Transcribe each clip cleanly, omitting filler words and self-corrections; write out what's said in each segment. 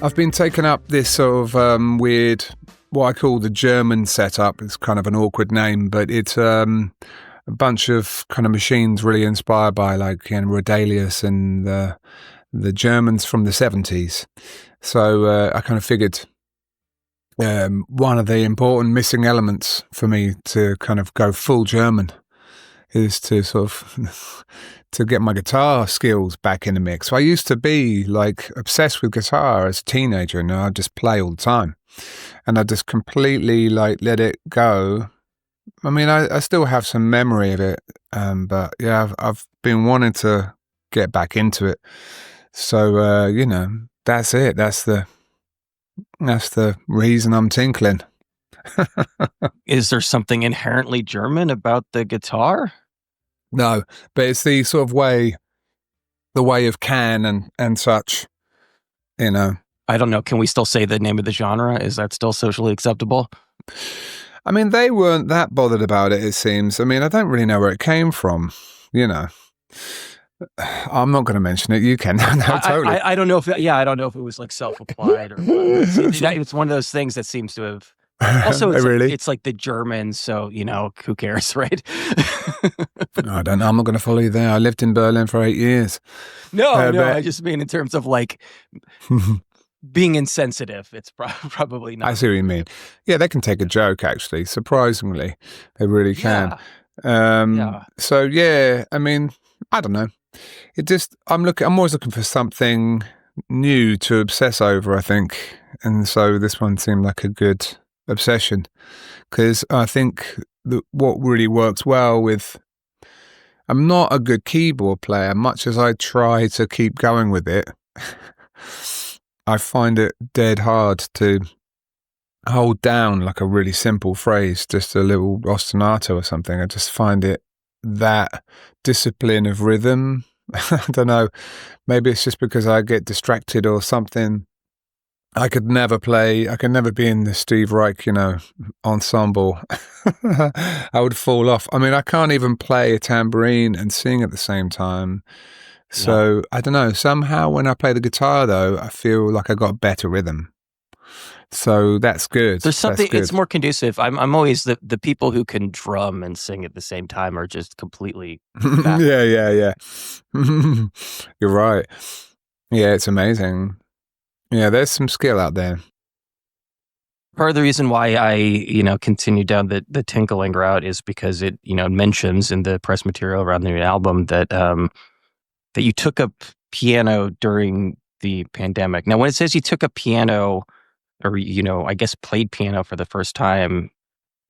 I've been taking up this sort of weird, what I call the German setup. It's kind of an awkward name, but it's a bunch of kind of machines really inspired by like Rodalius and the Germans from the 70s. So I kind of figured one of the important missing elements for me to kind of go full German is to sort of to get my guitar skills back in the mix. So I used to be like obsessed with guitar as a teenager, and I'd just play all the time, and I just completely like let it go. I mean, I still have some memory of it, but yeah, I've been wanting to get back into it. So that's it. That's the reason I'm tinkling. Is there something inherently German about the guitar? No, but it's the sort of way of can and such, I don't know. Can we still say the name of the genre? Is that still socially acceptable? I mean, they weren't that bothered about it seems. I mean, I don't really know where it came from, I'm not going to mention it. You can. No, totally. I don't know if I don't know if it was like self-applied or it's one of those things that seems to have. Also, it's like the Germans, so who cares, right? I don't know. I'm not going to follow you there. I lived in Berlin for 8 years. No, I just mean in terms of like being insensitive. It's probably not. I see what you mean. Yeah, they can take a joke. Actually, surprisingly, they really can. Yeah. So yeah, I mean, I don't know. I'm always looking for something new to obsess over, I think, and so this one seemed like a good obsession, because I think that what really works well with, I'm not a good keyboard player, much as I try to keep going with it. I find it dead hard to hold down like a really simple phrase, just a little ostinato or something. I just find it that discipline of rhythm. I don't know, maybe it's just because I get distracted or something. I could never be in the Steve Reich, ensemble. I would fall off. I mean, I can't even play a tambourine and sing at the same time. So, no. I don't know, somehow when I play the guitar, though, I feel like I got better rhythm. So that's good. There's something, it's more conducive. I'm always, the people who can drum and sing at the same time are just completely Yeah. You're right. Yeah, it's amazing. Yeah, there's some skill out there. Part of the reason why I, continue down the tinkling route is because it, mentions in the press material around the new album that that you took up piano during the pandemic. Now, when it says you took up piano, or I guess played piano for the first time,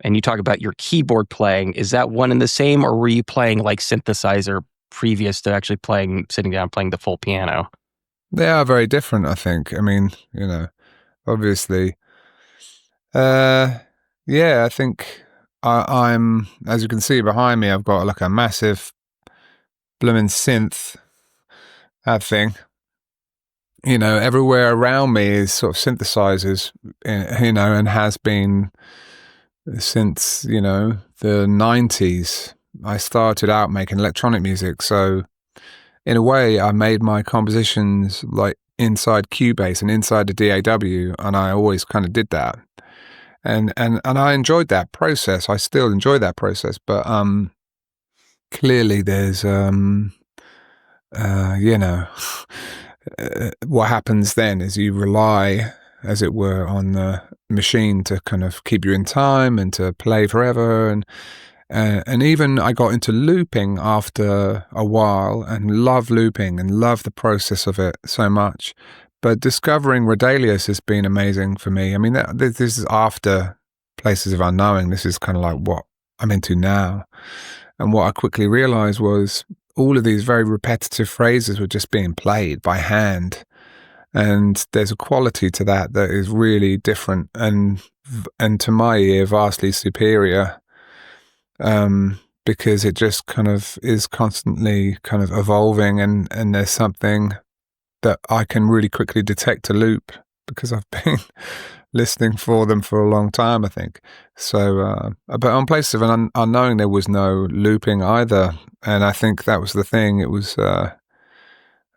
and you talk about your keyboard playing, is that one and the same, or were you playing like synthesizer previous to actually sitting down playing the full piano? They are very different, I think. I mean, obviously. I think I'm, as you can see behind me, I've got like a massive blooming synth, that thing. Everywhere around me is sort of synthesizers, and has been since, the 90s. I started out making electronic music, so in a way, I made my compositions like inside Cubase and inside the DAW, and I always kind of did that. And I enjoyed that process. I still enjoy that process, but clearly there's what happens then is you rely, as it were, on the machine to kind of keep you in time and to play forever. And even I got into looping after a while and love looping and love the process of it so much. But discovering Rodalius has been amazing for me. I mean, this is after Places of Unknowing. This is kind of like what I'm into now. And what I quickly realized was all of these very repetitive phrases were just being played by hand. And there's a quality to that is really different and to my ear, vastly superior. Because it just kind of is constantly kind of evolving, and there's something that I can really quickly detect a loop because I've been listening for them for a long time, I think. So, but on Places of Unknowing, there was no looping either. And I think that was the thing. It was,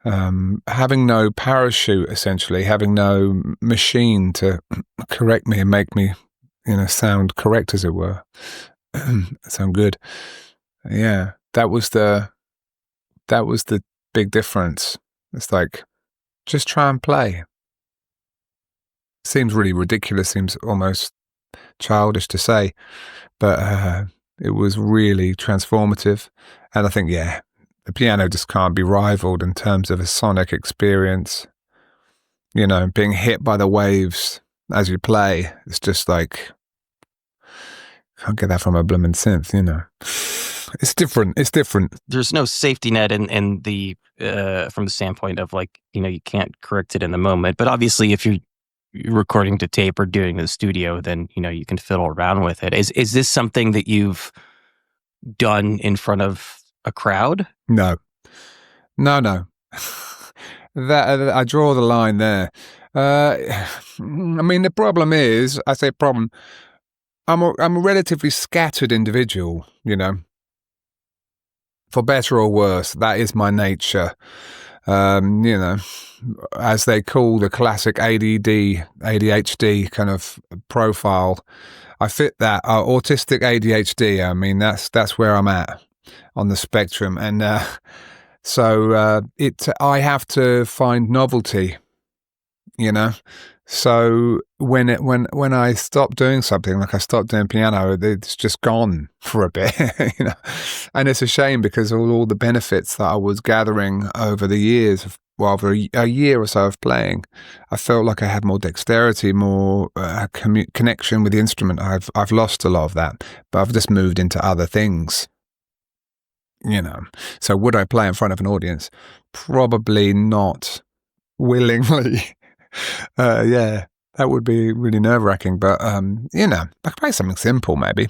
having no parachute, essentially, having no machine to correct me and make me, sound correct, as it were, sound good. Yeah, that was the big difference. It's like, just try and play. Seems really ridiculous. Seems almost childish to say, but it was really transformative. And I think, yeah, the piano just can't be rivaled in terms of a sonic experience. Being hit by the waves as you play, it's just like, can't get that from a blooming synth, It's different. It's different. There's no safety net in the from the standpoint of like, you can't correct it in the moment. But obviously, if you're recording to tape or doing it in the studio, then you can fiddle around with it. Is this something that you've done in front of a crowd? No. That I draw the line there. I mean, the problem is, I say problem. I'm a relatively scattered individual, for better or worse. That is my nature. As they call the classic ADHD kind of profile. I fit that. Autistic ADHD. I mean, that's where I'm at on the spectrum, and so I have to find novelty. So when I stop doing something, like I stopped doing piano, it's just gone for a bit, And it's a shame because all the benefits that I was gathering over the years, over a year or so of playing, I felt like I had more dexterity, more connection with the instrument. I've lost a lot of that, but I've just moved into other things. So would I play in front of an audience? Probably not willingly. Yeah, that would be really nerve-wracking, but I could play something simple, maybe.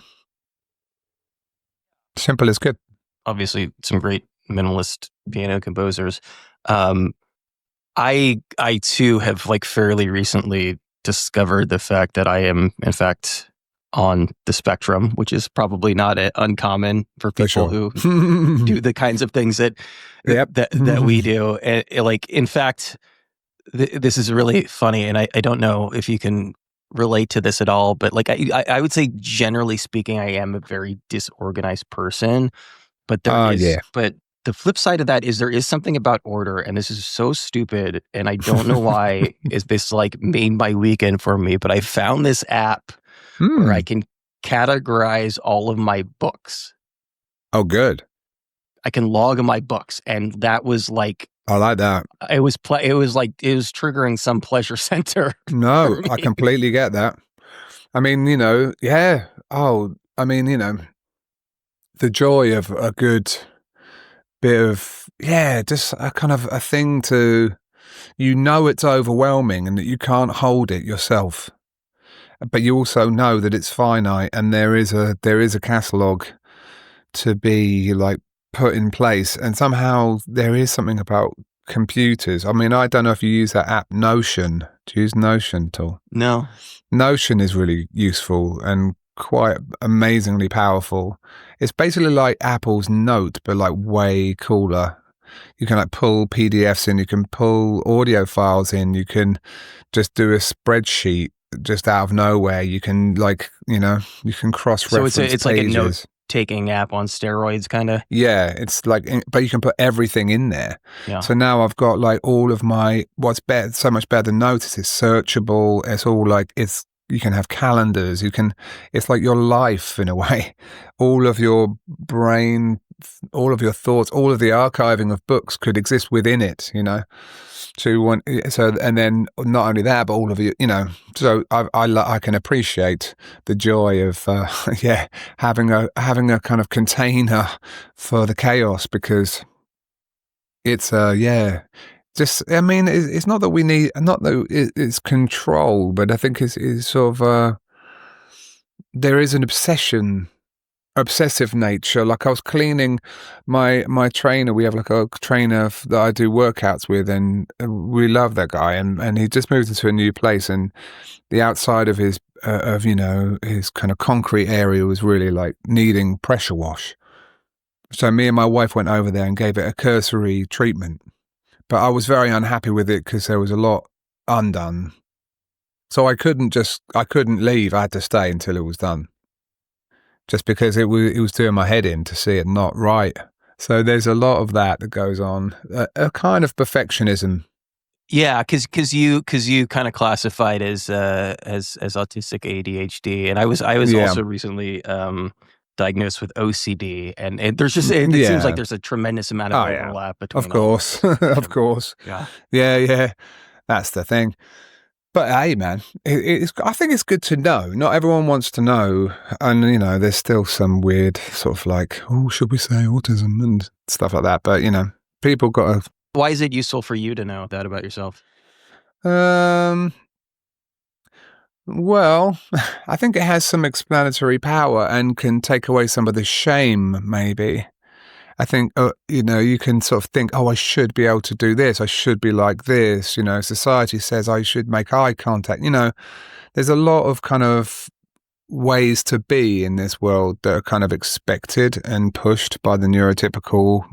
Simple is good. Obviously, some great minimalist piano composers. I too have like fairly recently discovered the fact that I am in fact on the spectrum, which is probably not uncommon for people who do the kinds of things that we do. And, like, in fact, this is really funny, and I don't know if you can relate to this at all, but like I would say, generally speaking, I am a very disorganized person. But but the flip side of that is there is something about order, and this is so stupid, and I don't know why is this like made my weekend for me. But I found this app where I can categorize all of my books. Oh, good. I can log my books, and that was like, I like that. It was triggering some pleasure center. No, I completely get that. I mean, yeah. Oh, I mean, the joy of a good bit of, just a kind of a thing to, it's overwhelming and that you can't hold it yourself, but you also know that it's finite and there is a catalogue to be like put in place, and somehow there is something about computers. I mean, I don't know if you use that app Notion. Do you use Notion at all? No. Notion is really useful and quite amazingly powerful. It's basically like Apple's Note, but like way cooler. You can like pull PDFs in, you can pull audio files in, you can just do a spreadsheet just out of nowhere. You can you can cross-reference So it's pages. Like a note-taking app on steroids, kind of? Yeah, it's like, but you can put everything in there. Yeah. So now I've got like all of my, what's better, so much better than Notes, it's searchable. It's all like, you can have calendars, it's like your life in a way. All of your brain, all of your thoughts, all of the archiving of books could exist within it, So and then not only that, but all of you, so I can appreciate the joy of, having a kind of container for the chaos, because it's, just, I mean, it's not that we need, not that it's control, but I think it's sort of, there is an obsessive nature. Like I was cleaning my trainer. We have like a trainer that I do workouts with, and we love that guy. And he just moved into a new place, and the outside of his, his kind of concrete area was really like needing pressure wash. So me and my wife went over there and gave it a cursory treatment. but I was very unhappy with it because there was a lot undone. So I couldn't leave. I had to stay until it was done, just because it was doing my head in to see it not right. So there's a lot of that goes on, a kind of perfectionism. Yeah, because you kind of classified as autistic ADHD, and I was Yeah. also recently diagnosed with OCD, and there's just it Yeah. seems like there's a tremendous amount of overlap between. Of course, of course. Yeah. Yeah. That's the thing. But hey, man, I think it's good to know. Not everyone wants to know, and there's still some weird sort of like, oh, should we say autism and stuff like that. But people got to. Why is it useful for you to know that about yourself? Well, I think it has some explanatory power and can take away some of the shame, maybe. I think, you can sort of think, oh, I should be able to do this. I should be like this. Society says I should make eye contact. There's a lot of kind of ways to be in this world that are kind of expected and pushed by the neurotypical,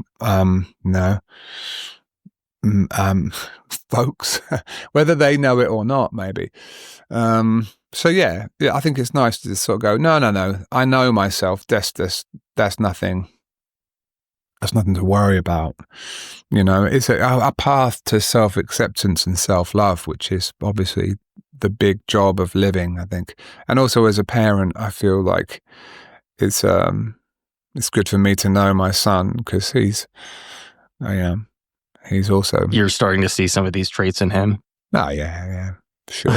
folks, whether they know it or not, maybe. So yeah, I think it's nice to just sort of go, no, I know myself. That's nothing. That's nothing to worry about. It's a path to self-acceptance and self-love, which is obviously the big job of living, I think. And also as a parent, I feel like it's good for me to know my son, because he's also... You're starting to see some of these traits in him. Oh, yeah. Sure.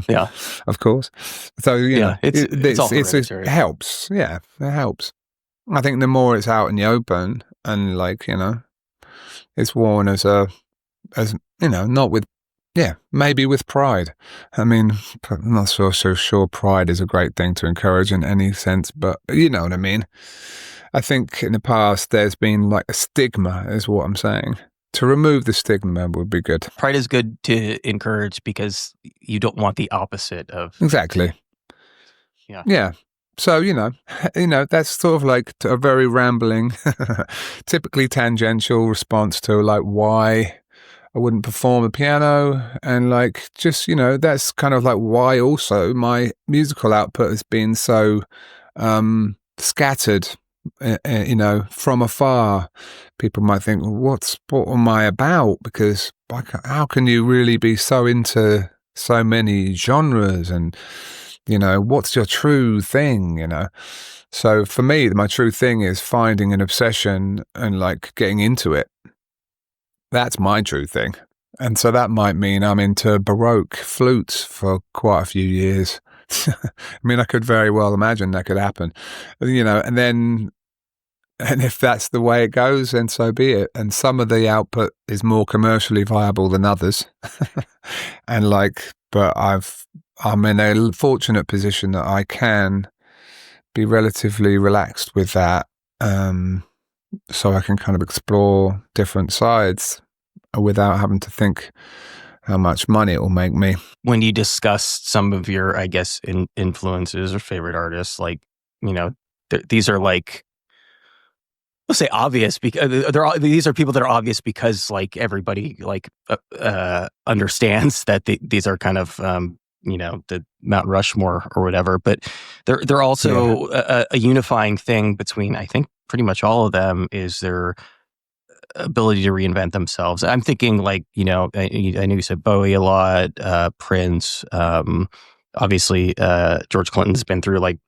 Yeah. Of course. So, it helps. Yeah, it helps. I think the more it's out in the open and it's worn as not with, maybe with pride. I mean, I'm not so sure pride is a great thing to encourage in any sense, but you know what I mean. I think in the past there's been like a stigma, is what I'm saying. To remove the stigma would be good. Pride is good to encourage because you don't want the opposite of. Exactly. Yeah. Yeah. So, that's sort of like a very rambling, typically tangential response to like why I wouldn't perform the piano. And like, just, that's kind of like why also my musical output has been so scattered, from afar. People might think, well, what am I about? Because how can you really be so into so many genres and what's your true thing, So for me, my true thing is finding an obsession and like getting into it. That's my true thing. And so that might mean I'm into Baroque flutes for quite a few years. I mean, I could very well imagine that could happen, and if that's the way it goes, then so be it. And some of the output is more commercially viable than others. But I'm in a fortunate position that I can be relatively relaxed with that. So I can kind of explore different sides without having to think how much money it will make me. When you discuss some of your, I guess, influences or favorite artists, like, these are like, let's say obvious, because these are people that are obvious because like everybody like understands that these are kind of the Mount Rushmore or whatever, but they're also a unifying thing between, I think, pretty much all of them is their ability to reinvent themselves. I'm thinking like, I know you said Bowie a lot, Prince, obviously George Clinton's been through like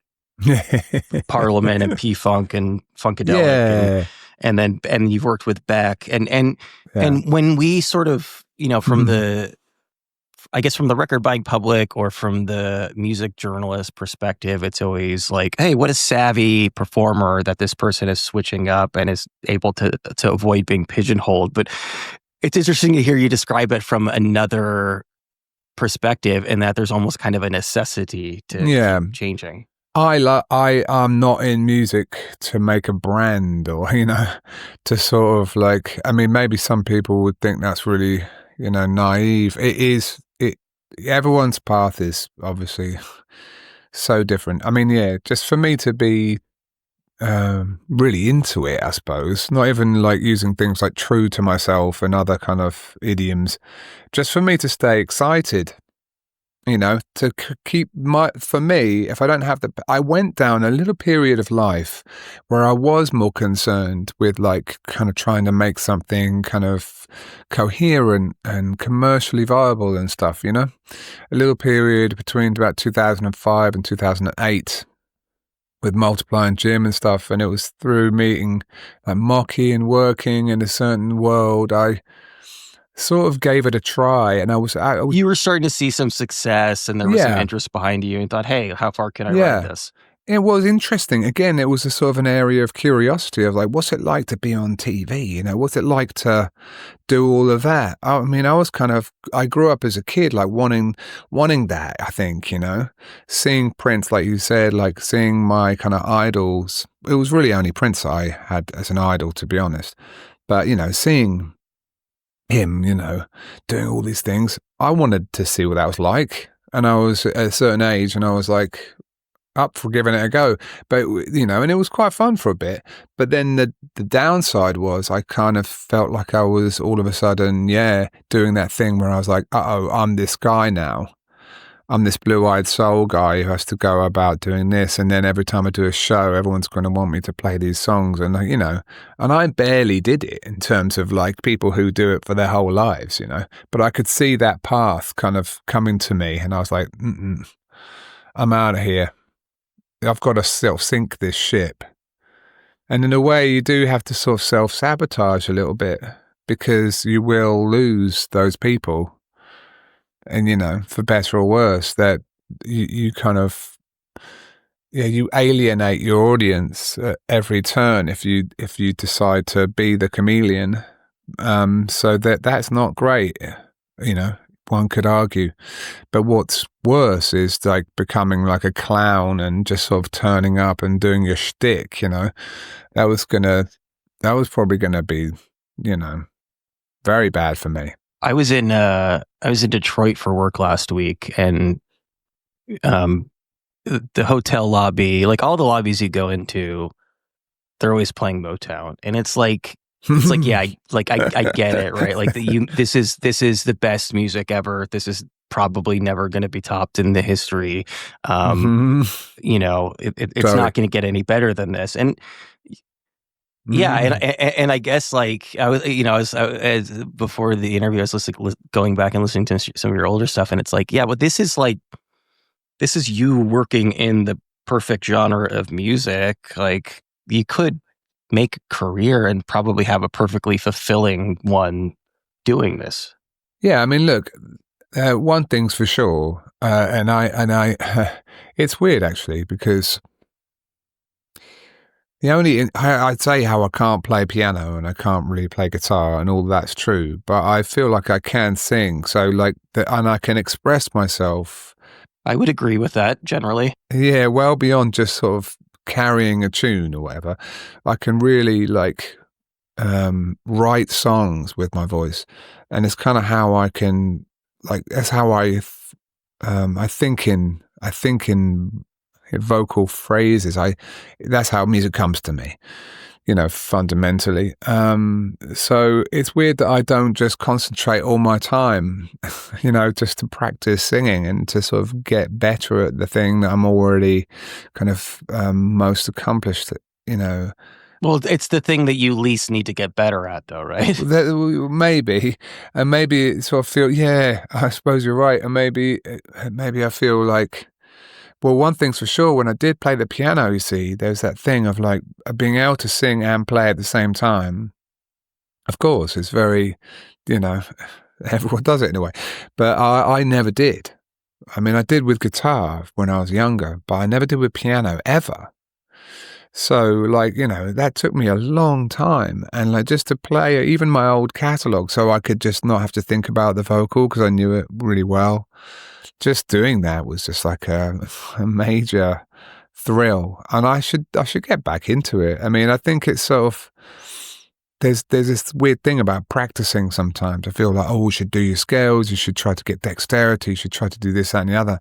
Parliament and P-Funk and Funkadelic, and you've worked with Beck and when we sort of from the, I guess from the record buying public or from the music journalist perspective, it's always like, hey, what a savvy performer that this person is switching up and is able to avoid being pigeonholed. But it's interesting to hear you describe it from another perspective, and that there's almost kind of a necessity to keep changing. I am not in music to make a brand or, to sort of like, I mean, maybe some people would think that's really, naive. Everyone's path is obviously so different. I mean, just for me to be really into it, I suppose. Not even like using things like true to myself and other kind of idioms, just for me to stay excited. To keep for me, if I don't have I went down a little period of life where I was more concerned with like kind of trying to make something kind of coherent and commercially viable and stuff, a little period between about 2005 and 2008 with Multiply and Jim and stuff. And it was through meeting like Mocky and working in a certain world. I sort of gave it a try, and I was You were starting to see some success, and there was some interest behind you, and thought, "Hey, how far can I ride this?" It was interesting. Again, it was a sort of an area of curiosity of like, what's it like to be on TV? What's it like to do all of that? I mean, I grew up as a kid like wanting that. I think seeing Prince, like you said, like seeing my kind of idols. It was really only Prince I had as an idol, to be honest. But seeing him, doing all these things. I wanted to see what that was like. And I was at a certain age and I was like up for giving it a go. But, and it was quite fun for a bit. But then the downside was I kind of felt like I was all of a sudden, doing that thing where I was like, I'm this guy now. I'm this blue-eyed soul guy who has to go about doing this, and then every time I do a show, everyone's going to want me to play these songs, and and I barely did it in terms of like people who do it for their whole lives, But I could see that path kind of coming to me, and I was like, I'm out of here. I've got to self-sink this ship. And in a way, you do have to sort of self-sabotage a little bit because you will lose those people. And, for better or worse, that you kind of, you alienate your audience at every turn if you decide to be the chameleon. So that's not great, one could argue. But what's worse is like becoming like a clown and just sort of turning up and doing your shtick, that was probably gonna be, very bad for me. I was in Detroit for work last week, and the hotel lobby, like all the lobbies you go into, they're always playing Motown, and it's like yeah, I get it, right? Like this is the best music ever. This is probably never going to be topped in the history. It's not going to get any better than this, and. Yeah, and I guess like I was, before the interview, I was going back and listening to some of your older stuff, and it's like, yeah, but this is you working in the perfect genre of music. Like you could make a career and probably have a perfectly fulfilling one doing this. Yeah, I mean, look, one thing's for sure, and I, it's weird actually because. I'd say how I can't play piano and I can't really play guitar and all that's true, but I feel like I can sing. So and I can express myself. I would agree with that generally. Yeah, well beyond just sort of carrying a tune or whatever. I can really write songs with my voice, and it's kind of how I can that's how I think in vocal phrases. That's how music comes to me, fundamentally. So it's weird that I don't just concentrate all my time, just to practice singing and to sort of get better at the thing that I'm already kind of most accomplished at, Well, it's the thing that you least need to get better at, though, right? Maybe, and maybe it sort of feel, I suppose you're right, and maybe I feel like. Well, one thing's for sure, when I did play the piano, you see, there's that thing of like being able to sing and play at the same time. Of course, it's very, everyone does it in a way. But I never did. I mean, I did with guitar when I was younger, but I never did with piano, ever. So, that took me a long time. And just to play even my old catalogue so I could just not have to think about the vocal because I knew it really well. Just doing that was just like a major thrill, and I should get back into it. I mean, I think it's sort of there's this weird thing about practicing. Sometimes I feel like, you should do your scales, you should try to get dexterity, you should try to do this, that, and the other.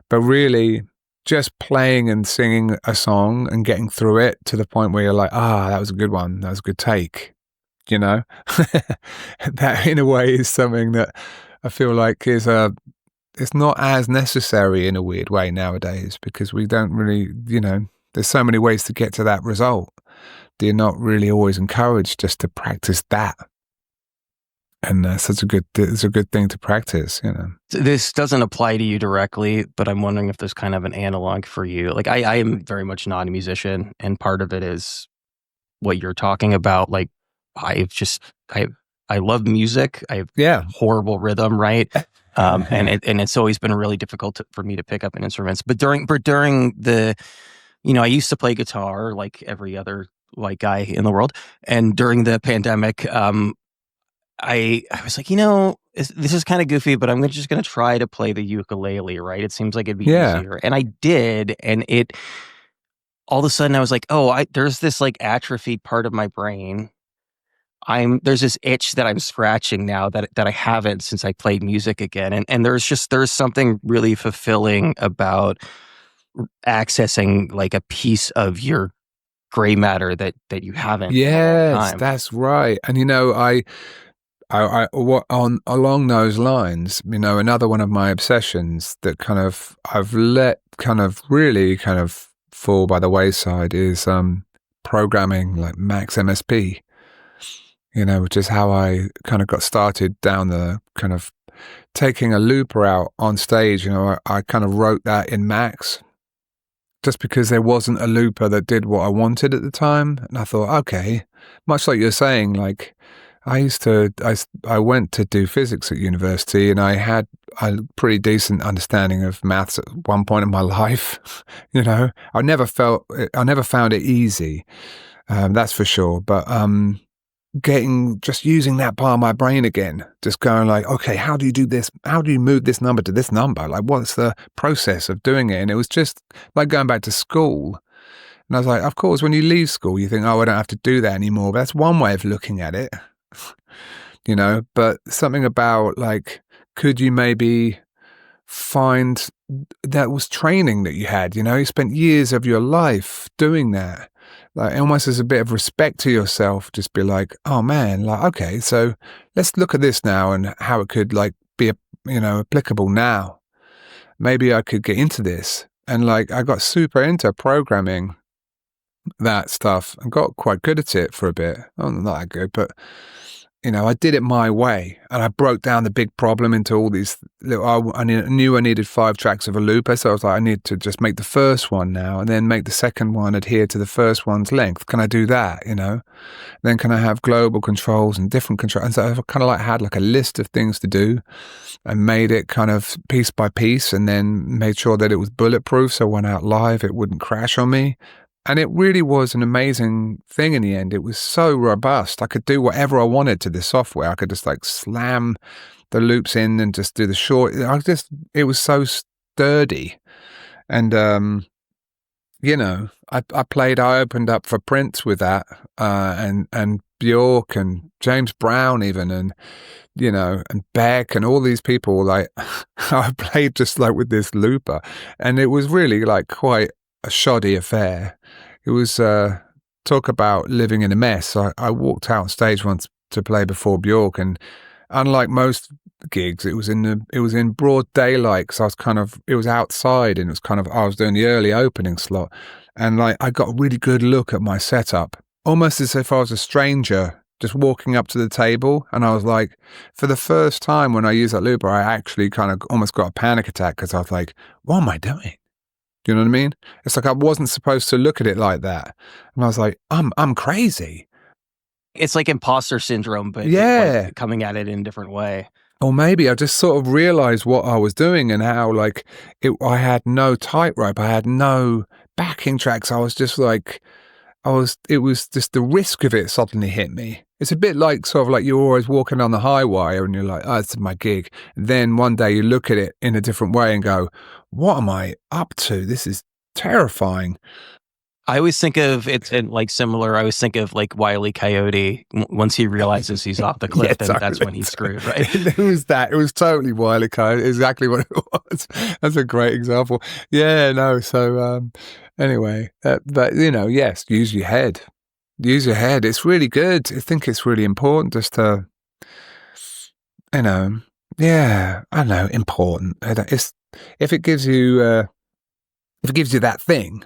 But really, just playing and singing a song and getting through it to the point where you're like, that was a good one. That was a good take. You know, that in a way is something that I feel like it's not as necessary in a weird way nowadays, because we don't really, there's so many ways to get to that result. You're not really always encouraged just to practice that. And it's a good thing to practice, This doesn't apply to you directly, but I'm wondering if there's kind of an analog for you. Like I am very much not a musician, and part of it is what you're talking about. Like I love music. I have horrible rhythm, right? And it's always been really difficult for me to pick up an instruments. But during the, I used to play guitar like every other white guy in the world, and during the pandemic, I was like, this is kind of goofy, but I'm just going to try to play the ukulele, right? It seems like it'd be easier. And I did. And all of a sudden I was like, there's this like atrophied part of my brain. There's this itch that I'm scratching now that I haven't since I played music again. And there's something really fulfilling about accessing like a piece of your gray matter that you haven't. Yes, that's right. And along those lines, another one of my obsessions that I've let really fall by the wayside is programming, like Max MSP, which is how I kind of got started down the kind of taking a looper out on stage. I kind of wrote that in Max just because there wasn't a looper that did what I wanted at the time. And I thought, okay, much like you're saying, like, I went to do physics at university, and I had a pretty decent understanding of maths at one point in my life. I never found it easy, that's for sure. But just using that part of my brain again, just going like, okay, how do you do this? How do you move this number to this number? Like, what's the process of doing it? And it was just like going back to school. And I was like, of course, when you leave school, you think, I don't have to do that anymore. But that's one way of looking at it. But something about like, could you maybe find that was training that you had, you spent years of your life doing that, like almost as a bit of respect to yourself, just be like, oh man, like, okay, so let's look at this now and how it could like be, applicable now. Maybe I could get into this. And like, I got super into programming that stuff and got quite good at it for a bit. Oh, not that good, but I did it my way, and I broke down the big problem into all these little. I knew I needed 5 tracks of a looper, so I was like, I need to just make the first one now, and then make the second one adhere to the first one's length. Can I do that? Then can I have global controls and different controls? And so I kind of like had like a list of things to do, and made it kind of piece by piece, and then made sure that it was bulletproof, so when out live it wouldn't crash on me. And it really was an amazing thing in the end. It was so robust. I could do whatever I wanted to the software. I could just like slam the loops in and just do the short. It was so sturdy. And, I opened up for Prince with that, and Bjork and James Brown even, and, and Beck and all these people. Like, I played just like with this looper, and it was really like quite a shoddy affair. It was talk about living in a mess. I walked out on stage once to play before Bjork, and unlike most gigs, it was in broad daylight, because it was outside, and it was I was doing the early opening slot, and like I got a really good look at my setup, almost as if I was a stranger just walking up to the table. And I was like, for the first time when I used that looper, I actually kind of almost got a panic attack, because I was like, what am I doing? Do you know what I mean? It's like I wasn't supposed to look at it like that. And I was like, I'm crazy. It's like imposter syndrome, but like coming at it in a different way. Or maybe I just sort of realized what I was doing, and how like I had no tightrope. I had no backing tracks. I was just like, it was just the risk of it suddenly hit me. It's a bit like sort of like you're always walking on the high wire, and you're like, oh, this is my gig. And then one day you look at it in a different way and go, what am I up to? This is terrifying. I always think of it in like similar. I always think of like Wile E. Coyote. Once he realizes he's off the cliff, Yeah, then that's totally. when he's screwed, right? It was that. It was totally Wile E. Coyote. Exactly what it was. That's a great example. Yeah, no. So anyway, but yes, use your head. Use your head. It's really good. I think it's really important just to, yeah, I know, important. It's if it gives you that thing,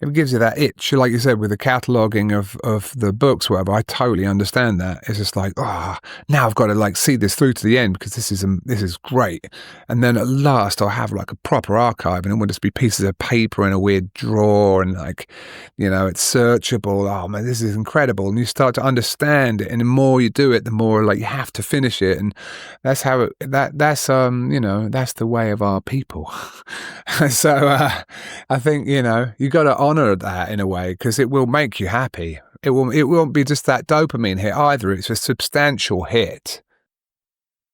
if it gives you that itch, like you said, with the cataloguing of the books, whatever, I totally understand that. It's just like, now I've got to like see this through to the end because this is great. And then at last I'll have like a proper archive and it will just be pieces of paper in a weird drawer and like, it's searchable. Oh man, this is incredible. And you start to understand it. And the more you do it, the more like you have to finish it. And that's how that's the way of our people. So I think, you got to honor that in a way because it will make you happy. It won't be just that dopamine hit either. It's a substantial hit.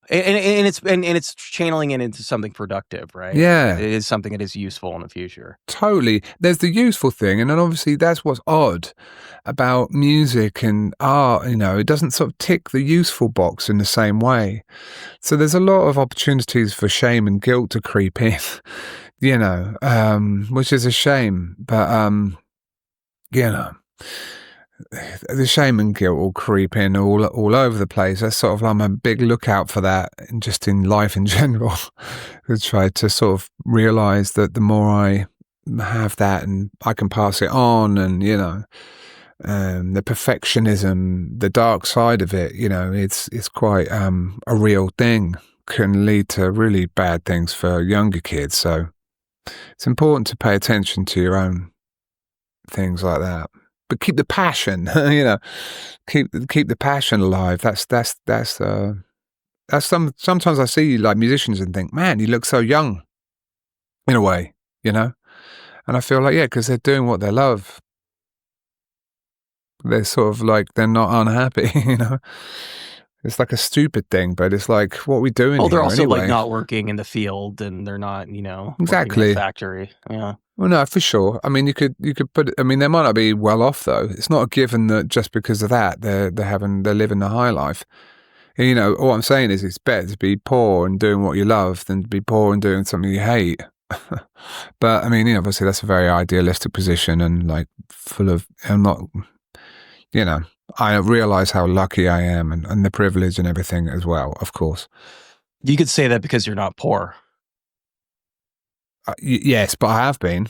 And it's channeling it into something productive, right? Yeah. It is something that is useful in the future. Totally. There's the useful thing, and then obviously that's what's odd about music and art, it doesn't sort of tick the useful box in the same way. So there's a lot of opportunities for shame and guilt to creep in, which is a shame. But the shame and guilt will creep in all over the place. That's sort of I'm a big lookout for that, and just in life in general. I try to sort of realize that the more I have that, and I can pass it on, and the perfectionism, the dark side of it, it's quite a real thing. Can lead to really bad things for younger kids. So it's important to pay attention to your own things like that. But keep the passion, keep the passion alive. Sometimes I see like musicians and think, man, you look so young in a way, and I feel like, yeah, because they're doing what they love. They're sort of like, they're not unhappy, It's like a stupid thing, but it's like, what are we doing here they're also anyway? like not working in the field and they're not, exactly working in the factory. Yeah. Well, no, for sure. I mean, you could put it, I mean, they might not be well off though. It's not a given that just because of that, they're living the high life. And, all I'm saying is it's better to be poor and doing what you love than to be poor and doing something you hate. But I mean, obviously that's a very idealistic position and like I'm not, I realize how lucky I am and the privilege and everything as well, of course. You could say that because you're not poor. Yes, but I have been.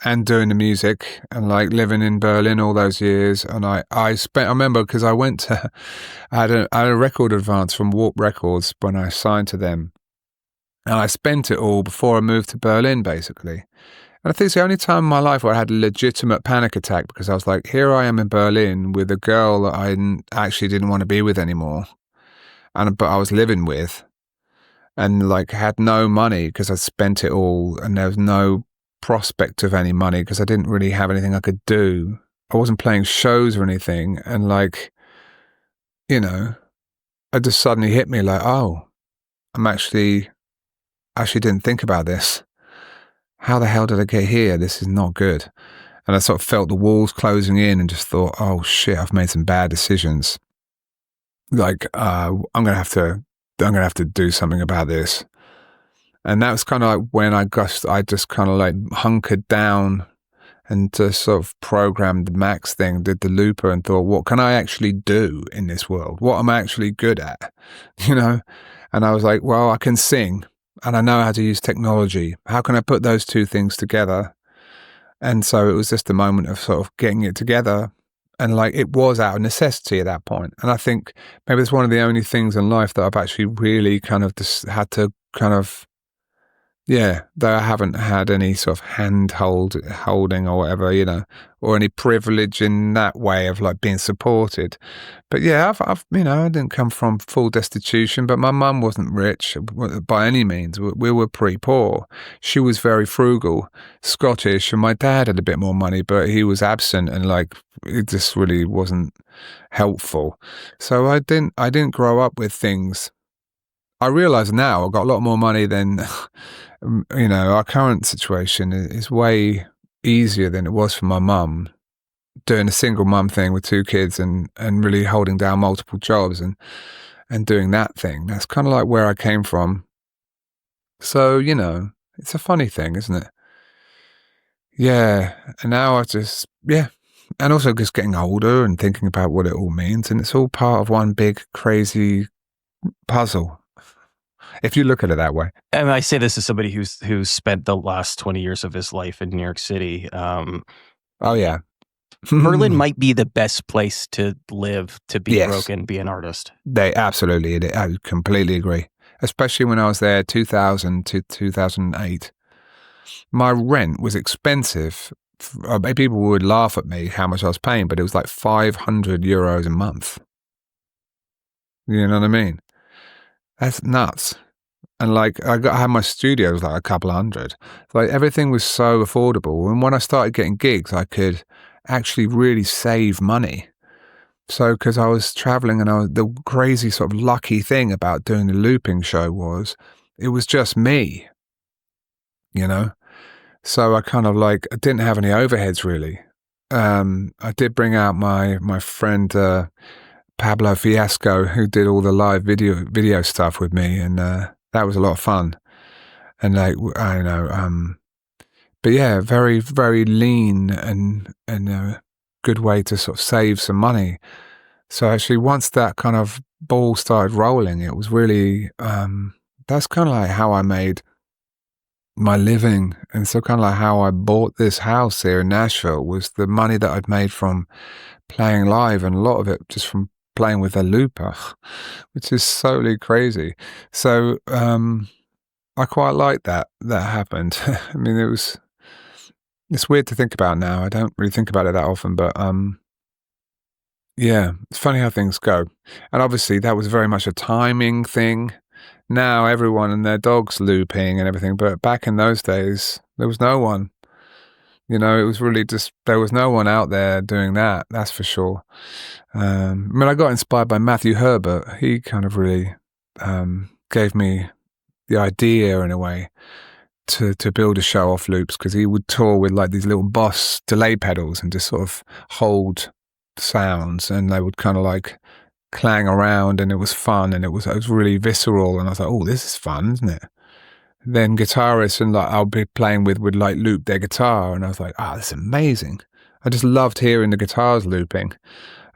And doing the music and like living in Berlin all those years. And I remember because I had a record advance from Warp Records when I signed to them. And I spent it all before I moved to Berlin, basically. And I think it's the only time in my life where I had a legitimate panic attack because I was like, here I am in Berlin with a girl that I actually didn't want to be with anymore. But I was living with and like had no money because I spent it all and there was no prospect of any money because I didn't really have anything I could do. I wasn't playing shows or anything. And like, it just suddenly hit me like, oh, I actually didn't think about this. How the hell did I get here? This is not good. And I sort of felt the walls closing in and just thought, oh shit, I've made some bad decisions. Like, I'm going to have to do something about this. And that was kind of like when I just kind of like hunkered down and just sort of programmed the Max thing, did the looper and thought, what can I actually do in this world? What am I actually good at? And I was like, well, I can sing and I know how to use technology. How can I put those two things together? And so it was just a moment of sort of getting it together. And like, it was out of necessity at that point. And I think maybe it's one of the only things in life that I've actually really kind of just had to kind of, though I haven't had any sort of holding or whatever, or any privilege in that way of like being supported. But yeah, I've I didn't come from full destitution, but my mum wasn't rich by any means. We were pretty poor. She was very frugal, Scottish, and my dad had a bit more money, but he was absent and like, it just really wasn't helpful. So I didn't grow up with things. I realize now I've got a lot more money than, our current situation is way easier than it was for my mum, doing a single mum thing with 2 kids and really holding down multiple jobs and doing that thing. That's kind of like where I came from. So, it's a funny thing, isn't it? Yeah. And now I just, yeah. And also just getting older and thinking about what it all means. And it's all part of one big, crazy puzzle, if you look at it that way. And I say this as somebody who's spent the last 20 years of his life in New York City. Oh, yeah. Berlin might be the best place to live, to be Yes. broken, be an artist. I completely agree. Especially when I was there 2000 to 2008. My rent was expensive. People would laugh at me how much I was paying, but it was like 500 euros a month. You know what I mean? That's nuts. And like I had my studio was like a couple hundred. Like everything was so affordable. And when I started getting gigs, I could actually really save money. So because I was traveling, and the crazy sort of lucky thing about doing the looping show was it was just me, you know. So I kind of I didn't have any overheads really. I did bring out my friend Pablo Fiasco, who did all the live video stuff with me, and that was a lot of fun. And I know, but yeah, very very lean and a good way to sort of save some money. So actually, once that kind of ball started rolling, it was really that's kind of like how I made my living, and so kind of like how I bought this house here in Nashville was the money that I'd made from playing live, and a lot of it just from playing with a looper, which is solely crazy. So I quite like that happened. I mean, it's weird to think about now. I don't really think about it that often, but yeah, it's funny how things go. And obviously that was very much a timing thing. Now everyone and their dog's looping and everything, but back in those days, there was no one. It was really just, there was no one out there doing that, that's for sure. I mean, I got inspired by Matthew Herbert. He kind of really gave me the idea in a way to build a show off loops, because he would tour with like these little Boss delay pedals and just sort of hold sounds, and they would kind of like clang around, and it was fun, and it was really visceral, and I was like, oh, this is fun, isn't it? Then guitarists and like I'll be playing with would like loop their guitar, and I was like, this is amazing. I just loved hearing the guitars looping.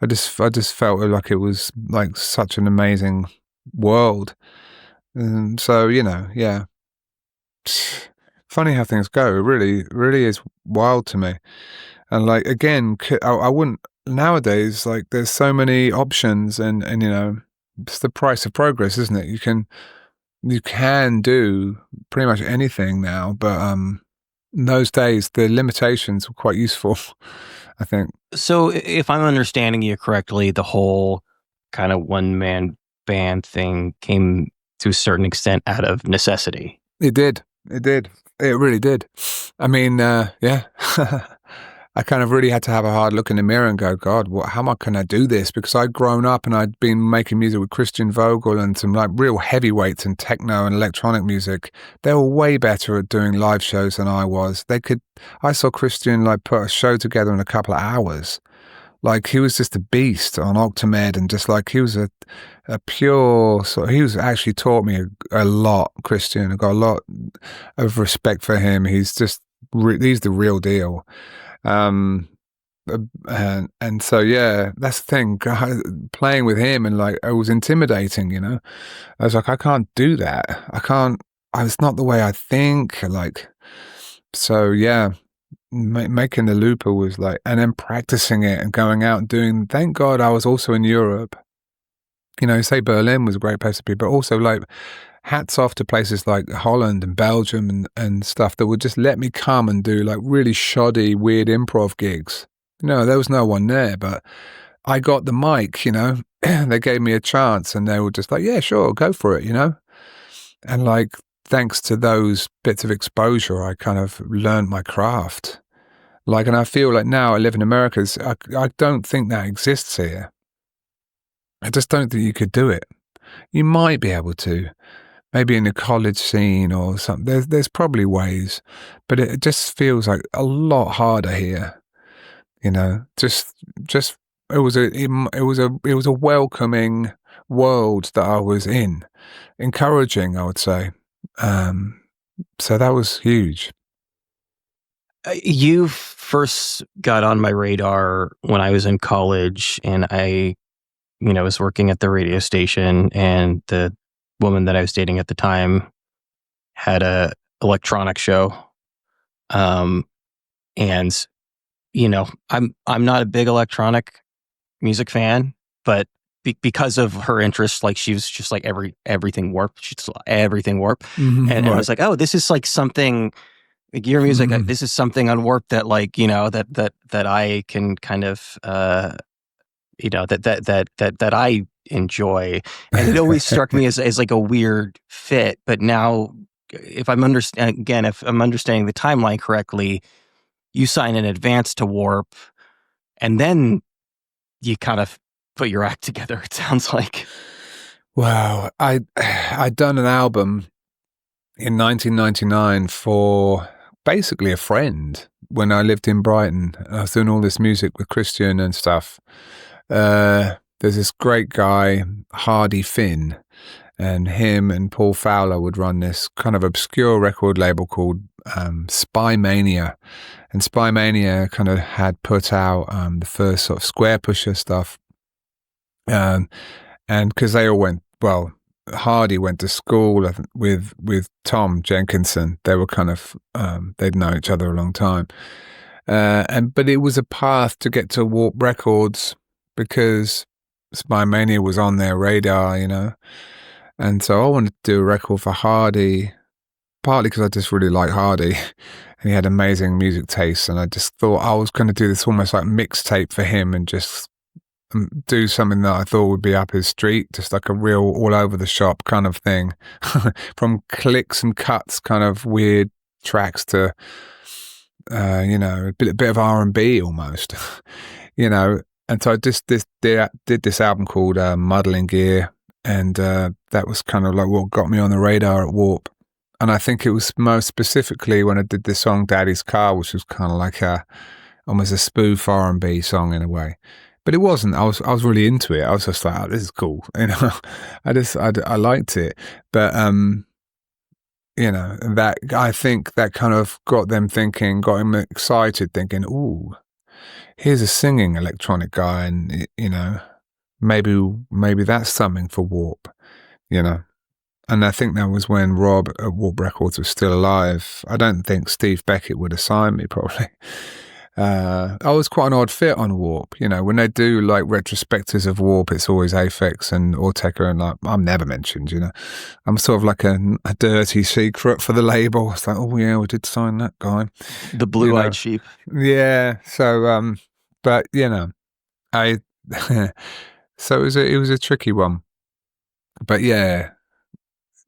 I just felt like it was like such an amazing world. And so, yeah. Funny how things go. It really, really is wild to me. And like, again, I wouldn't, nowadays, like there's so many options, and it's the price of progress, isn't it? You can do pretty much anything now, but in those days, the limitations were quite useful, I think. So if I'm understanding you correctly, the whole kind of one-man band thing came to a certain extent out of necessity. It did. It really did. I mean, yeah. I kind of really had to have a hard look in the mirror and go, God, how can I do this? Because I'd grown up and I'd been making music with Christian Vogel and some like real heavyweights in techno and electronic music. They were way better at doing live shows than I was. I saw Christian like put a show together in a couple of hours. Like he was just a beast on Octamed, and just like he was a pure sort of, he was actually taught me a lot, Christian. I got a lot of respect for him. He's just, he's the real deal. And so, yeah, that's the thing. Playing with him, and like, it was intimidating, I was like, I can't do that. It's not the way I think. Like, so yeah, making the looper was like, and then practicing it and going out and doing, thank God I was also in Europe. Say Berlin was a great place to be, but also like, hats off to places like Holland and Belgium and stuff that would just let me come and do like really shoddy, weird improv gigs. There was no one there, but I got the mic, they gave me a chance, and they were just like, yeah, sure, go for it, And like, thanks to those bits of exposure, I kind of learned my craft. Like, and I feel like now I live in America, I don't think that exists here. I just don't think you could do it. You might be able to. maybe in the college scene or something. There's probably ways, but it just feels like a lot harder here. You know, just it was a welcoming world that I was in, encouraging, I would say. So that was huge. You first got on my radar when I was in college, and I, was working at the radio station, and the woman that I was dating at the time had a electronic show. And I'm not a big electronic music fan, but because of her interest, like she was just like everything warp. She's everything warp, and I was like, oh, this is like something. Like your music, this is something on warp that, like, that I can kind of, that I enjoy, and it always struck me as like a weird fit. But now, if I'm understanding the timeline correctly, you sign in advance to warp, and then you kind of put your act together. It sounds like. Wow, I'd done an album in 1999 for basically a friend when I lived in Brighton. I was doing all this music with Christian and stuff. There's this great guy, Hardy Finn, and him and Paul Fowler would run this kind of obscure record label called Spy Mania. And Spy Mania kind of had put out the first sort of Square Pusher stuff. And because they all went, well, Hardy went to school with Tom Jenkinson. They were kind of they'd known each other a long time, but it was a path to get to Warp Records because Spy Mania was on their radar, and so I wanted to do a record for Hardy, partly because I just really like Hardy, and he had amazing music taste, and I just thought I was going to do this almost like mixtape for him and just do something that I thought would be up his street, just like a real all over the shop kind of thing, from clicks and cuts, kind of weird tracks to, a bit of R&B almost, And so I just did this album called Muddling Gear, and that was kind of like what got me on the radar at Warp. And I think it was most specifically when I did this song Daddy's Car, which was kind of like almost a spoof R&B song in a way. But it wasn't. I was really into it. I was just like, oh, this is cool. I liked it. But that I think that kind of got them thinking, got him excited, thinking, ooh, here's a singing electronic guy, and maybe that's something for Warp, And I think that was when Rob at Warp Records was still alive. I don't think Steve Beckett would have signed me, probably. I was quite an odd fit on Warp. When they do like retrospectives of Warp, it's always Aphex and Ortega, and like I'm never mentioned. I'm sort of like a dirty secret for the label. It's like, oh yeah, we did sign that guy, the blue-eyed sheep. Yeah. So, but I. So it was a tricky one, but yeah,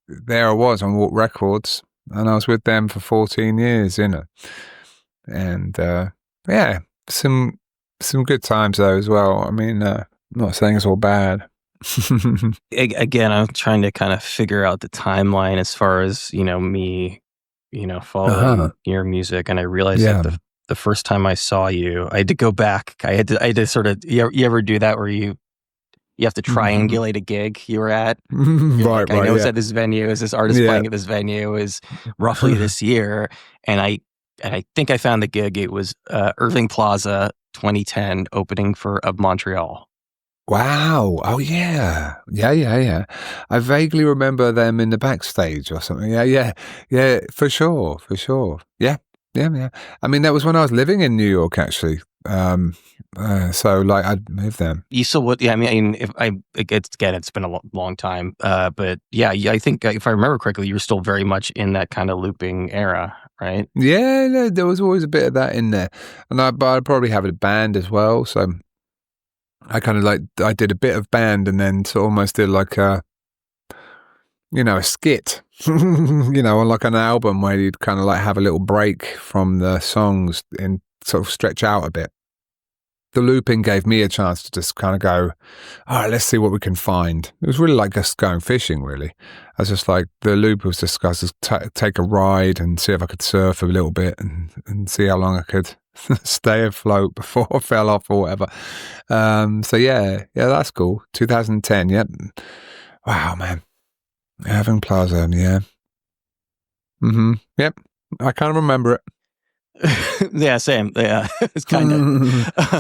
there I was on Warp Records, and I was with them for 14 years. And. Yeah, some good times though as well. I mean, not saying it's all bad. Again, I'm trying to kind of figure out the timeline as far as me, following your music, and I realized that the first time I saw you, I had to go back. I had to sort of. You ever do that where you have to triangulate a gig you were at? Right. I know it's at this venue. Is this artist playing at this venue? Is roughly this year, and I think I found the gig. It was Irving Plaza, 2010, opening for Of Montreal. Wow. Oh, yeah. Yeah. I vaguely remember them in the backstage or something. Yeah, for sure. Yeah. I mean, that was when I was living in New York, actually. So, like, I'd moved there. You still would? Yeah, I mean, it's been a long time. But yeah, I think if I remember correctly, you were still very much in that kind of looping era. Right? Yeah, there was always a bit of that in there, but I'd probably have a band as well. So I kind of I did a bit of band, and then sort of almost did like a skit, on like an album where you'd kind of like have a little break from the songs and sort of stretch out a bit. the looping gave me a chance to just kind of go, all right, let's see what we can find. It was really like just going fishing, really. I was just like, the loop was just, I just take a ride and see if I could surf a little bit and see how long I could stay afloat before I fell off or whatever. So yeah, that's cool. 2010, yep. Wow, man. Having Plaza, yeah. Yep. I can't remember it. Yeah, same. Yeah, it's kind of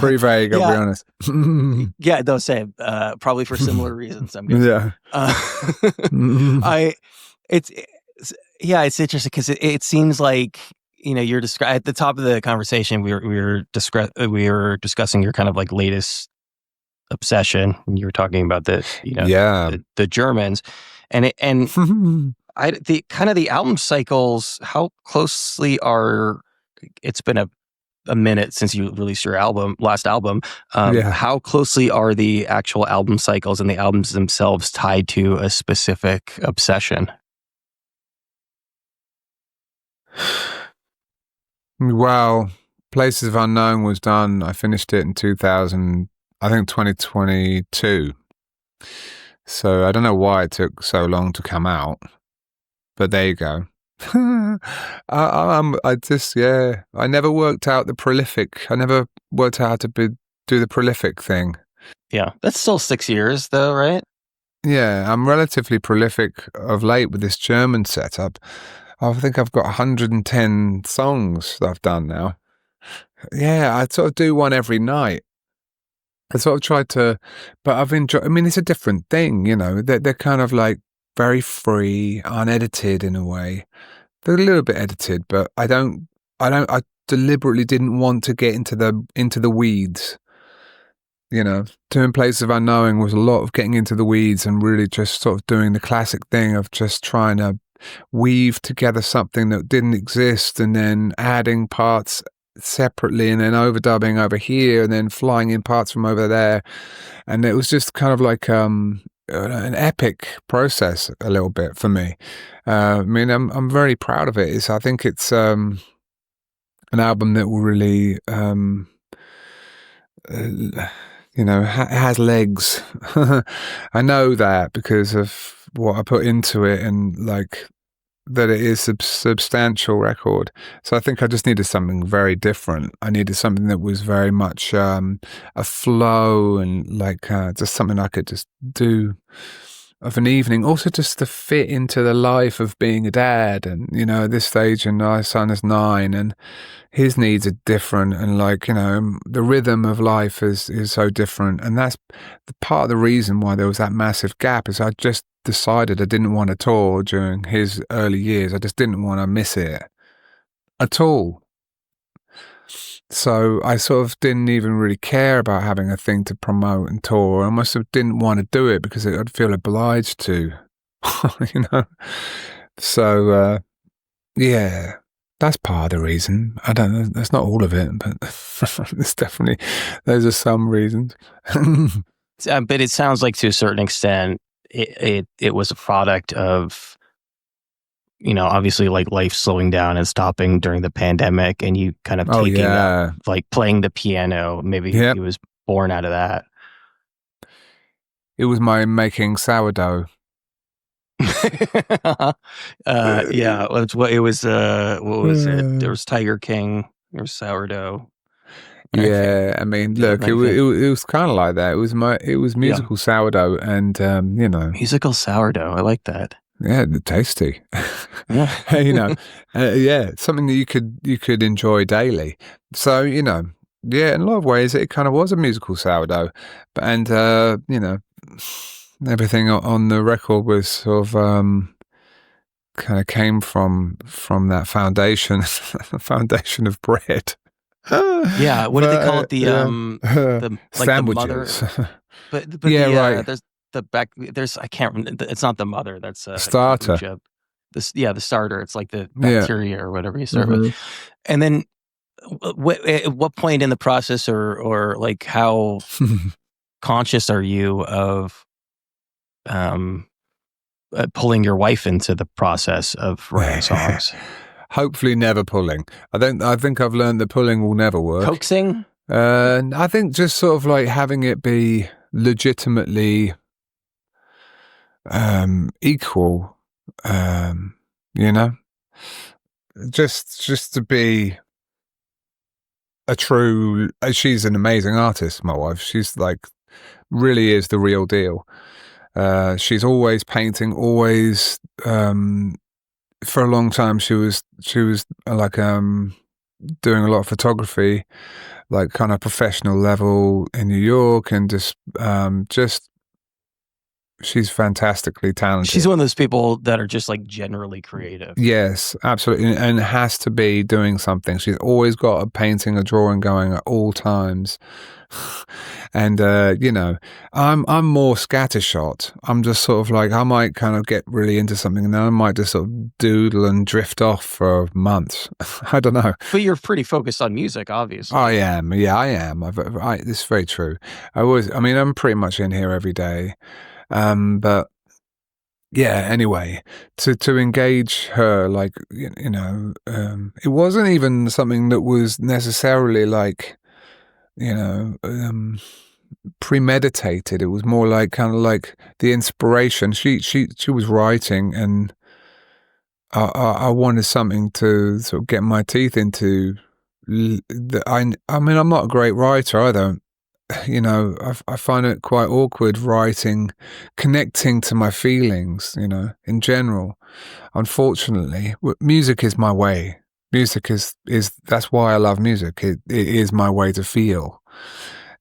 pretty vague. I'll be honest. Yeah, no, same. Probably for similar reasons. I'm guessing. Yeah. It's interesting because it seems like, you know, you're at the top of the conversation. We were discussing your kind of like latest obsession. And you were talking about the the Germans, and the kind of the album cycles. How closely are? It's been a minute since you released your last album. How closely are the actual album cycles and the albums themselves tied to a specific obsession? Well, Places of Unknowing was done. I finished it in 2022. So I don't know why it took so long to come out, but there you go. I never worked out the prolific. I never worked out how to do the prolific thing. Yeah, that's still 6 years though, right? Yeah, I'm relatively prolific of late with this German setup. I think I've got 110 songs that I've done now. Yeah, I sort of do one every night. I sort of tried to, but I've enjoyed. I mean, it's a different thing, you know. They're kind of like very free, unedited in a way. They're a little bit edited, but I deliberately didn't want to get into the weeds. You know, doing Places of Unknowing was a lot of getting into the weeds and really just sort of doing the classic thing of just trying to weave together something that didn't exist and then adding parts separately and then overdubbing over here and then flying in parts from over there. And it was just kind of like an epic process a little bit for me. I mean, I'm very proud of it. I think it's an album that will really, has legs. I know that because of what I put into it and like that it is a substantial record. So I think I just needed something very different. I needed something that was very much a flow and like just something I could just do of an evening. Also just to fit into the life of being a dad and, you know, at this stage and my son is 9 and his needs are different and like, you know, the rhythm of life is so different. And that's the part of the reason why there was that massive gap is I just decided I didn't want to tour during his early years. I just didn't want to miss it at all. So I sort of didn't even really care about having a thing to promote and tour. I must have didn't want to do it because I'd feel obliged to, you know. So yeah, that's part of the reason. I don't know. That's not all of it, but it's definitely those are some reasons. But it sounds like to a certain extent, it was a product of, you know, obviously like life slowing down and stopping during the pandemic and you kind of taking up, like playing the piano. Maybe it was born out of that. It was my making sourdough. What was it? There was Tiger King, there was sourdough. Yeah, I mean, look, it was kind of like that. It was musical sourdough, and you know, musical sourdough. I like that. Yeah, tasty. Yeah, you know, something that you could enjoy daily. So you know, yeah, in a lot of ways, it kind of was a musical sourdough, and you know, everything on the record was sort of kind of came from that foundation, foundation of bread. Yeah, what do they call it? The like sandwiches. The mother. But yeah, right. There's the back. There's I can't remember. It's not the mother. That's starter. The starter. It's like the bacteria or whatever you start with. And then, at what point in the process, or like how conscious are you of pulling your wife into the process of writing songs? Hopefully never pulling. I think I've learned that pulling will never work. Coaxing? I think just sort of like having it be legitimately equal, you know, just to be a true. She's an amazing artist, my wife. She's like really is the real deal. She's always painting, always. For a long time, she was like doing a lot of photography, like kind of professional level in New York, and just she's fantastically talented. She's one of those people that are just like generally creative. Yes, absolutely, and has to be doing something. She's always got a painting, a drawing going at all times. And you know, I'm more scattershot. I'm just sort of like I might kind of get really into something, and then I might just sort of doodle and drift off for months. I don't know. But you're pretty focused on music, obviously. I am. Yeah, I am. This is very true. I mean, I'm pretty much in here every day. But yeah, anyway, to engage her, like, you know, it wasn't even something that was necessarily like, you know, premeditated. It was more like kind of like the inspiration. She was writing, and I wanted something to sort of get my teeth into. I mean, I'm not a great writer. I don't. You know, I find it quite awkward writing, connecting to my feelings, you know, in general. Unfortunately, music is my way. Music is that's why I love music. It is my way to feel,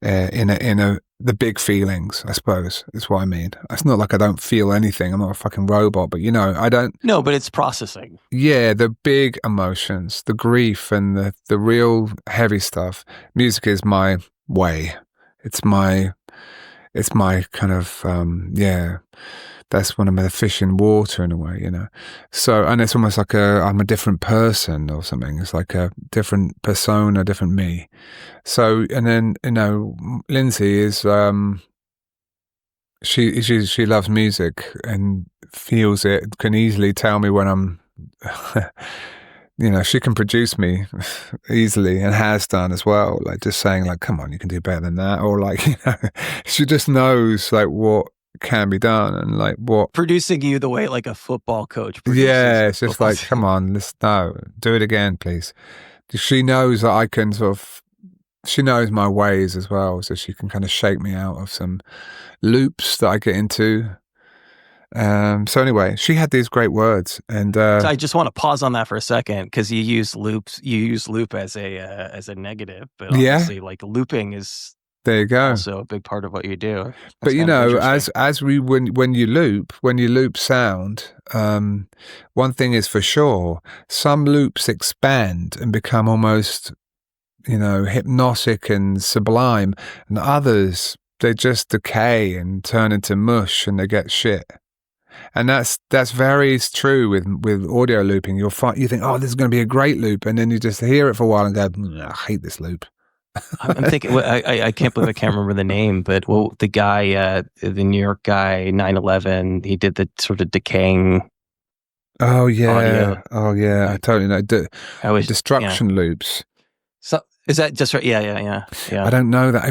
the big feelings, I suppose, is what I mean. It's not like I don't feel anything. I'm not a fucking robot, but you know, I don't. No, but it's processing. Yeah, the big emotions, the grief and the real heavy stuff. Music is my way. It's my kind of, yeah, that's when I'm a fish in water in a way, you know. So, and it's almost like I'm a different person or something. It's like a different persona, different me. So, and then, you know, Lindsay is, she loves music and feels it, can easily tell me when I'm, you know, she can produce me easily and has done as well. Like just saying like, come on, you can do better than that. Or like, you know, she just knows like what can be done and like what. Producing you the way like a football coach produces. Yeah, it's just like, come on, do it again, please. She knows that I can sort of, she knows my ways as well. So she can kind of shake me out of some loops that I get into. So anyway, she had these great words, and so I just want to pause on that for a second because you use loop as a negative, but obviously like looping is there you go, also a big part of what you do. That's but you know, as we when you loop sound, one thing is for sure, some loops expand and become almost, you know, hypnotic and sublime, and others they just decay and turn into mush and they get shit. And that's very true with audio looping. You think, oh, this is going to be a great loop, and then you just hear it for a while and go, I hate this loop. I'm thinking, I can't believe I can't remember the name, but the guy, the New York guy, 9/11, he did the sort of decaying. Oh yeah, audio. Oh yeah, I totally know. Destruction loops. So is that just right? Yeah. I don't know that.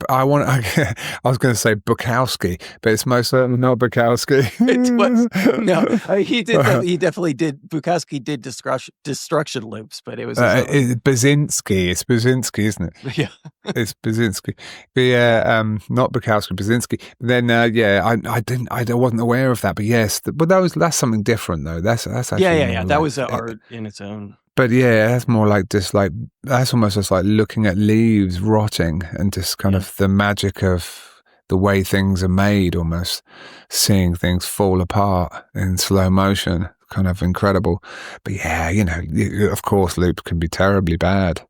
I was going to say Bukowski, but it's most certainly not Bukowski. It was no. He did. He definitely did. Bukowski did destruction loops, but it was Basinski. It's Basinski, isn't it? Yeah, it's Basinski. But yeah, not Bukowski, Basinski. But then I wasn't aware of that. But yes, but that's something different though. That's actually yeah. That was art in its own. But yeah, that's more like just like, that's almost just like looking at leaves rotting and just kind of the magic of the way things are made, almost seeing things fall apart in slow motion, kind of incredible. But yeah, you know, of course, loops can be terribly bad.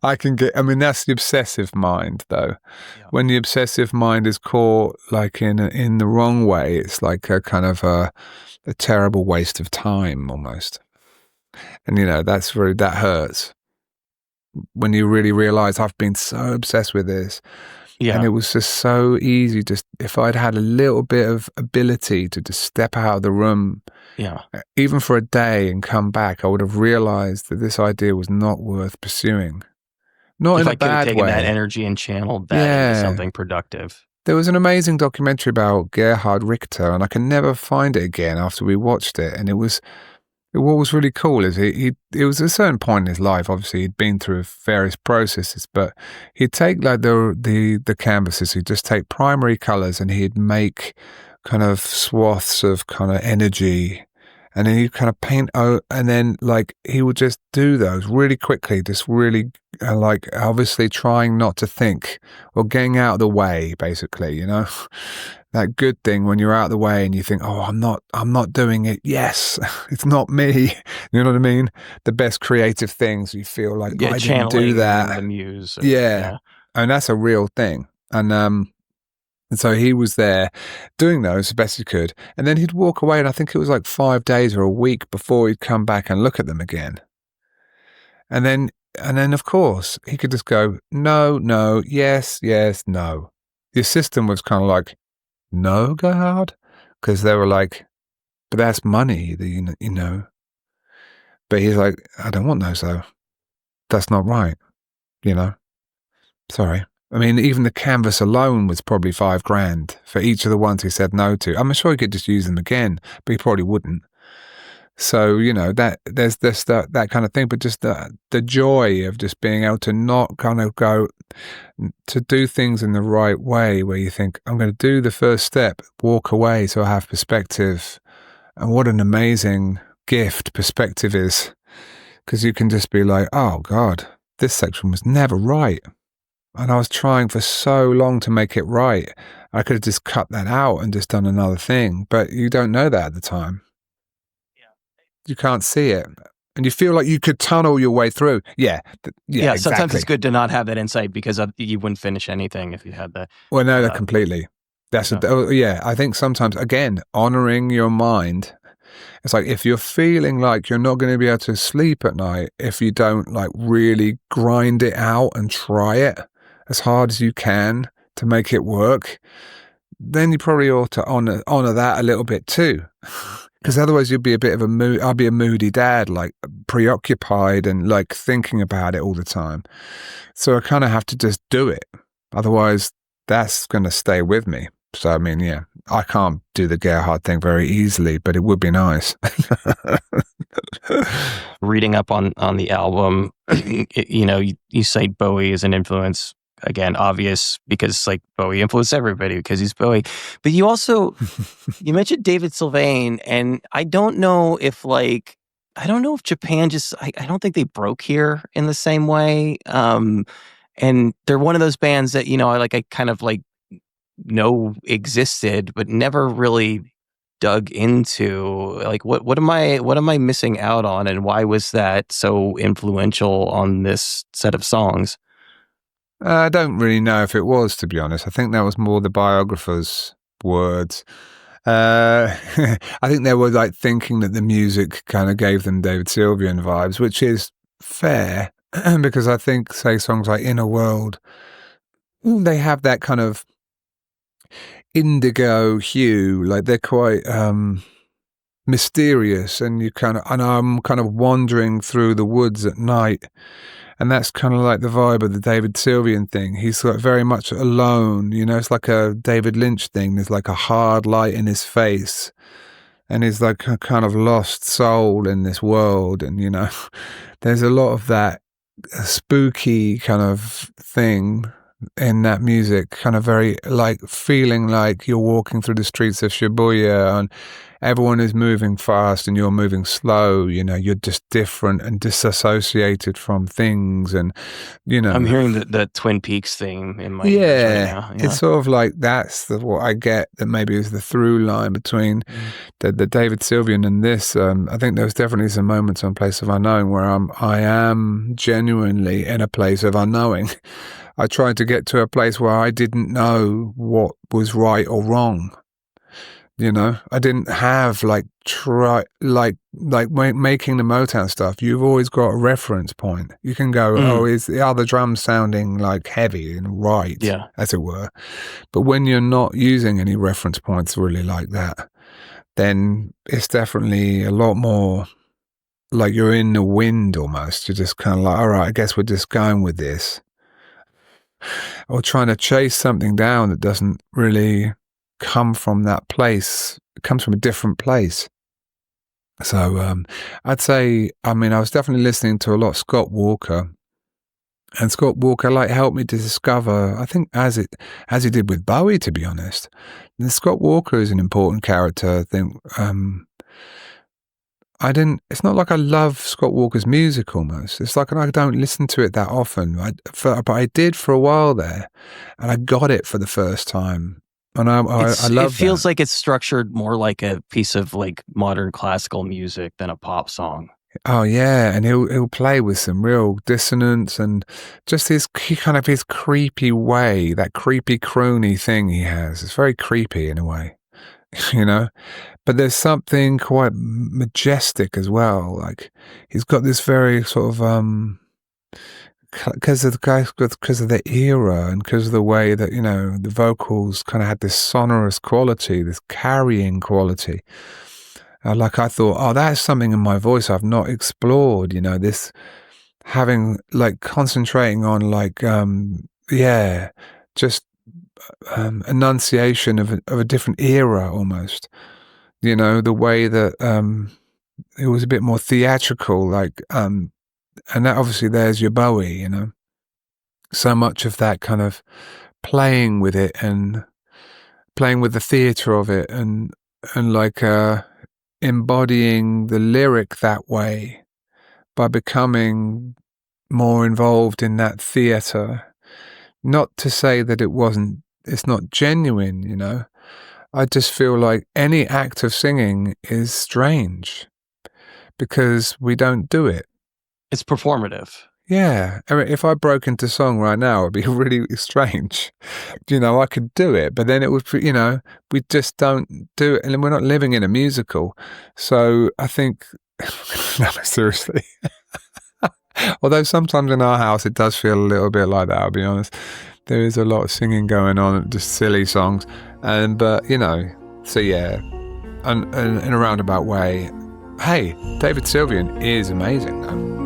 I mean, that's the obsessive mind though. Yeah. When the obsessive mind is caught like in the wrong way, it's like a kind of a terrible waste of time almost. And you know, that hurts when you really realize I've been so obsessed with this. Yeah. And it was just so easy. Just if I'd had a little bit of ability to just step out of the room, even for a day and come back, I would have realized that this idea was not worth pursuing. not If in a I could have bad taken that way. energy and channeled that into Yeah. something productive. There was an amazing documentary about Gerhard Richter, and I can never find it again after we watched it. And what was really cool is it was a certain point in his life. Obviously, he'd been through various processes, but he'd take like the canvases. He'd just take primary colors, and he'd make kind of swaths of kind of energy, and then he'd kind of paint out, and then like he would just do those really quickly, just really like obviously trying not to think or getting out of the way, basically, that good thing when you're out of the way and you think, oh, I'm not doing it. Yes, it's not me. You know what I mean? The best creative things you feel like, Yeah, I didn't do channeling the that. muse. Yeah. And that's a real thing. And so he was there doing those as best he could. And then he'd walk away, and I think it was like 5 days or a week before he'd come back and look at them again. And then of course he could just go, no, no, yes, yes, no. The system was kind of like, no, Gerhard? Because they were like, but that's money, you know. But he's like, I don't want those though. That's not right, you know. Sorry. I mean, even the canvas alone was probably $5,000 for each of the ones he said no to. I'm sure he could just use them again, but he probably wouldn't. So, that there's this that kind of thing, but just the joy of just being able to not kind of go to do things in the right way, where you think, I'm going to do the first step, walk away so I have perspective. And what an amazing gift perspective is, because you can just be like, oh God, this section was never right. And I was trying for so long to make it right. I could have just cut that out and just done another thing, but you don't know that at the time. You can't see it. And you feel like you could tunnel your way through. Yeah, Sometimes exactly. it's good to not have that insight, because you wouldn't finish anything if you had that. Well, no, completely. That's I think sometimes, again, honoring your mind. It's like, if you're feeling like you're not going to be able to sleep at night if you don't like really grind it out and try it as hard as you can to make it work, then you probably ought to honor that a little bit too. Because otherwise you'd be a bit of I'll be a moody dad, like preoccupied and like thinking about it all the time. So I kind of have to just do it. Otherwise that's going to stay with me. So, I mean, yeah, I can't do the Gerhard thing very easily, but it would be nice. Reading up on the album, you cite Bowie as an influence. Again, obvious, because like Bowie influenced everybody because he's Bowie. But you also, you mentioned David Sylvain, and I don't know if Japan just, I don't think they broke here in the same way. And they're one of those bands that, I kind of like know existed, but never really dug into. Like, what am I missing out on, and why was that so influential on this set of songs? I don't really know if it was, to be honest. I think that was more the biographer's words. I think they were like thinking that the music kind of gave them David Sylvian vibes, which is fair, because I think, say, songs like Inner World, they have that kind of indigo hue, like they're quite mysterious, and I'm kind of wandering through the woods at night. And that's kind of like the vibe of the David Sylvian thing. He's like very much alone, it's like a David Lynch thing. There's like a hard light in his face, and he's like a kind of lost soul in this world. And, there's a lot of that spooky kind of thing in that music, kind of very like feeling like you're walking through the streets of Shibuya and everyone is moving fast and you're moving slow, you're just different and disassociated from things. And, I'm hearing the Twin Peaks theme in my ears right now. Yeah. It's sort of like that's what I get, that maybe is the through line between the David Sylvian and this. I think there's definitely some moments on Place of Unknowing where I am genuinely in a place of unknowing. I tried to get to a place where I didn't know what was right or wrong. I didn't have making the Motown stuff. You've always got a reference point. You can go, oh, is the other drums sounding like heavy and right, as it were. But when you're not using any reference points really like that, then it's definitely a lot more like you're in the wind almost. You're just kind of like, all right, I guess we're just going with this. or trying to chase something down that doesn't really come from that place. It comes from a different place. So I'd say, I mean, I was definitely listening to a lot of Scott Walker, and Scott Walker like helped me to discover, I think, as he did with Bowie, to be honest. And Scott Walker is an important character. I think it's not like I love Scott Walker's music almost. It's like I don't listen to it that often. But I did for a while there, and I got it for the first time. And I love it feels that. like it's structured more like a piece of like modern classical music than a pop song. Oh yeah, and he'll play with some real dissonance and just his creepy way, that creepy croony thing he has. It's very creepy in a way, you know. But there's something quite majestic as well. Like he's got this very sort of because of the era and because of the way that, you know, the vocals kind of had this sonorous quality, this carrying quality. Like I thought, oh, that's something in my voice I've not explored. You know, this having like concentrating on like just enunciation of a different era almost. You know, the way that it was a bit more theatrical, like and that obviously there's your Bowie. You know, so much of that kind of playing with it and playing with the theatre of it and like embodying the lyric that way by becoming more involved in that theatre. Not to say that it's not genuine, you know. I just feel like any act of singing is strange because we don't do it. It's performative. Yeah. I mean, if I broke into song right now, it'd be really strange. You know, I could do it, but then it would, you know, we just don't do it. And we're not living in a musical. So I think, no, seriously. Although sometimes in our house, it does feel a little bit like that, I'll be honest. There is a lot of singing going on, just silly songs. But, you know, so yeah, in a roundabout way, hey, David Sylvian is amazing though.